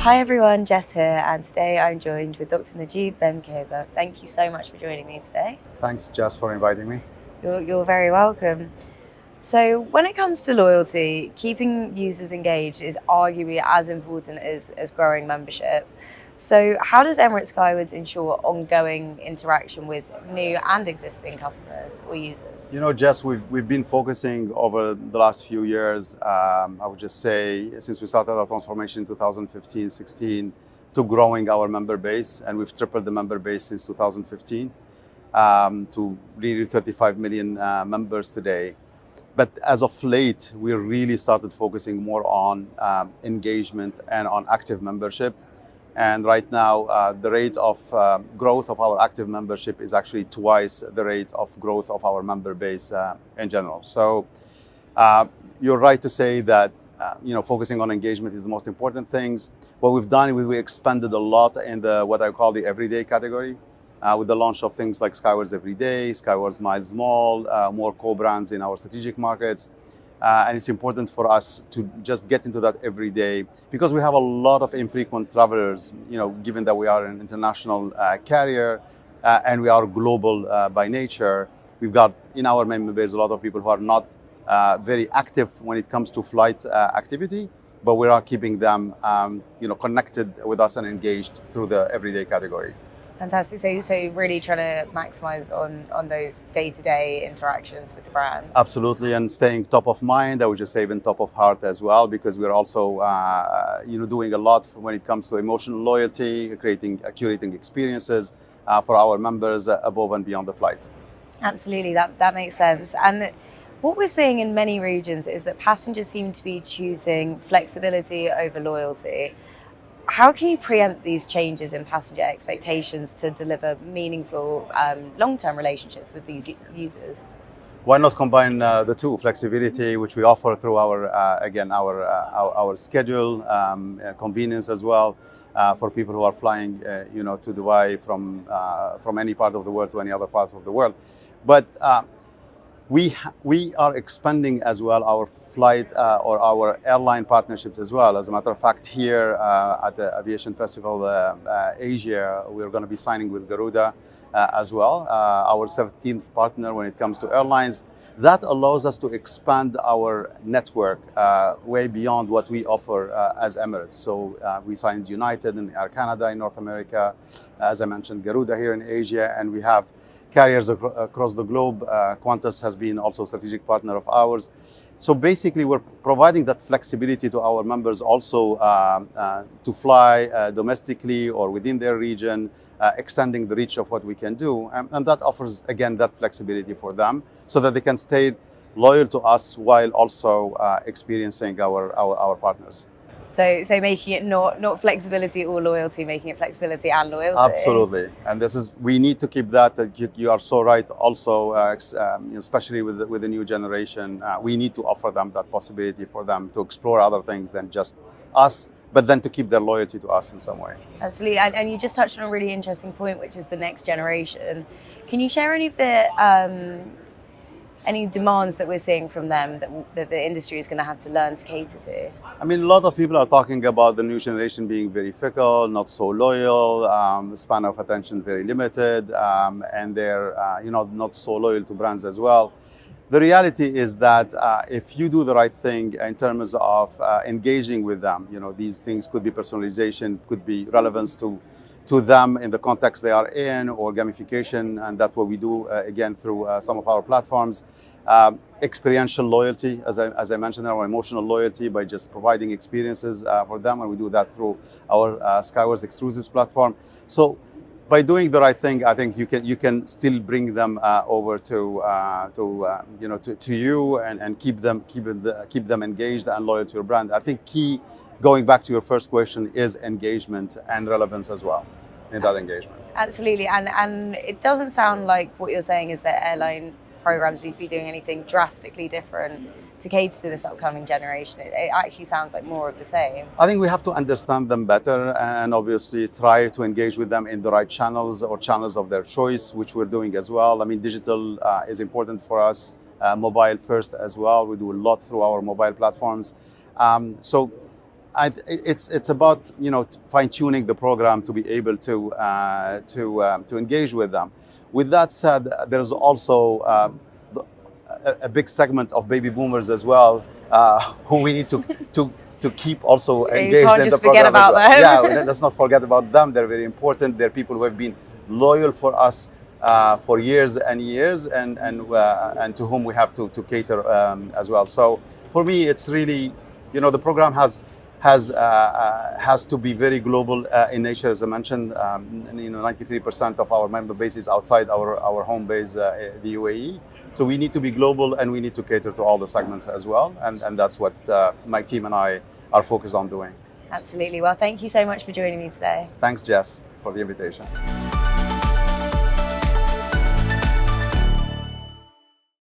Hi everyone, Jess here, and today I'm joined with Dr. Nejib Ben-Khedher. Thank you so much for joining me today. Thanks, Jess, for inviting me. You're very welcome. So when it comes to loyalty, keeping users engaged is arguably as important as growing membership. So how does Emirates Skywards ensure ongoing interaction with new and existing customers or users? You know, Jess, we've been focusing over the last few years, I would just say, since we started our transformation in 2015-16, to growing our member base, and we've tripled the member base since 2015 to really 35 million members today. But as of late, we really started focusing more on engagement and on active membership. And right now, the rate of growth of our active membership is actually twice the rate of growth of our member base in general. So you're right to say that focusing on engagement is the most important things. What we've done, we expanded a lot in what I call the everyday category with the launch of things like Skywards Everyday, Skywards Miles Mall, more co-brands in our strategic markets. And it's important for us to just get into that every day because we have a lot of infrequent travelers, given that we are an international carrier and we are global by nature. We've got in our member base a lot of people who are not very active when it comes to flight activity, but we are keeping them connected with us and engaged through the everyday category. Fantastic. So really trying to maximize on those day-to-day interactions with the brand. Absolutely, and staying top of mind. I would just say even top of heart as well, because we're also doing a lot when it comes to emotional loyalty, curating experiences for our members above and beyond the flight. Absolutely, that makes sense. And what we're seeing in many regions is that passengers seem to be choosing flexibility over loyalty. How can you preempt these changes in passenger expectations to deliver meaningful long-term relationships with these users? Why not combine the two, flexibility, which we offer through our schedule, convenience as well for people who are flying, to Dubai from any part of the world to any other parts of the world, but we are expanding as well our flight or our airline partnerships as well. As a matter of fact, here at the Aviation Festival Asia, we're going to be signing with Garuda as well, our 17th partner when it comes to airlines. That allows us to expand our network way beyond what we offer as Emirates. So we signed United and Air Canada in North America, as I mentioned, Garuda here in Asia, and we have carriers across the globe. Qantas has been also a strategic partner of ours. So basically, we're providing that flexibility to our members also to fly domestically or within their region, extending the reach of what we can do. And that offers, again, that flexibility for them so that they can stay loyal to us while also experiencing our partners. So making it not flexibility or loyalty, making it flexibility and loyalty. Absolutely, and we need to keep that. You are so right. Also, especially with the new generation, we need to offer them that possibility for them to explore other things than just us, but then to keep their loyalty to us in some way. Absolutely, and you just touched on a really interesting point, which is the next generation. Can you share any of the any demands that we're seeing from them that the industry is going to have to learn to cater to? I mean, a lot of people are talking about the new generation being very fickle, not so loyal, span of attention very limited, and they're not so loyal to brands as well. The reality is that if you do the right thing in terms of engaging with them, these things could be personalization, could be relevance to them in the context they are in, or gamification, and that's what we do again through some of our platforms. Experiential loyalty, as I mentioned, our emotional loyalty by just providing experiences for them, and we do that through our Skywards Exclusives platform. So by doing the right thing, I think you can still bring them over to you and keep them engaged and loyal to your brand. I think key, going back to your first question, is engagement and relevance as well in that engagement. Absolutely, and it doesn't sound like what you're saying is that airline programs need to be doing anything drastically different to cater to this upcoming generation. It actually sounds like more of the same. I think we have to understand them better and obviously try to engage with them in the right channels or channels of their choice, which we're doing as well. I mean, digital is important for us, mobile first as well. We do a lot through our mobile platforms. So It's about fine tuning the program to be able to engage with them. With that said, there's also a big segment of baby boomers as well, who we need to keep also engaged in the program as well. Yeah, let's not forget about them. They're very important. They're people who have been loyal for us for years and years, and to whom we have to cater as well. So for me, it's really, the program has to be very global in nature, as I mentioned. 93% of our member base is outside our home base, the UAE. So we need to be global, and we need to cater to all the segments as well. And that's what my team and I are focused on doing. Absolutely. Well, thank you so much for joining me today. Thanks, Jess, for the invitation.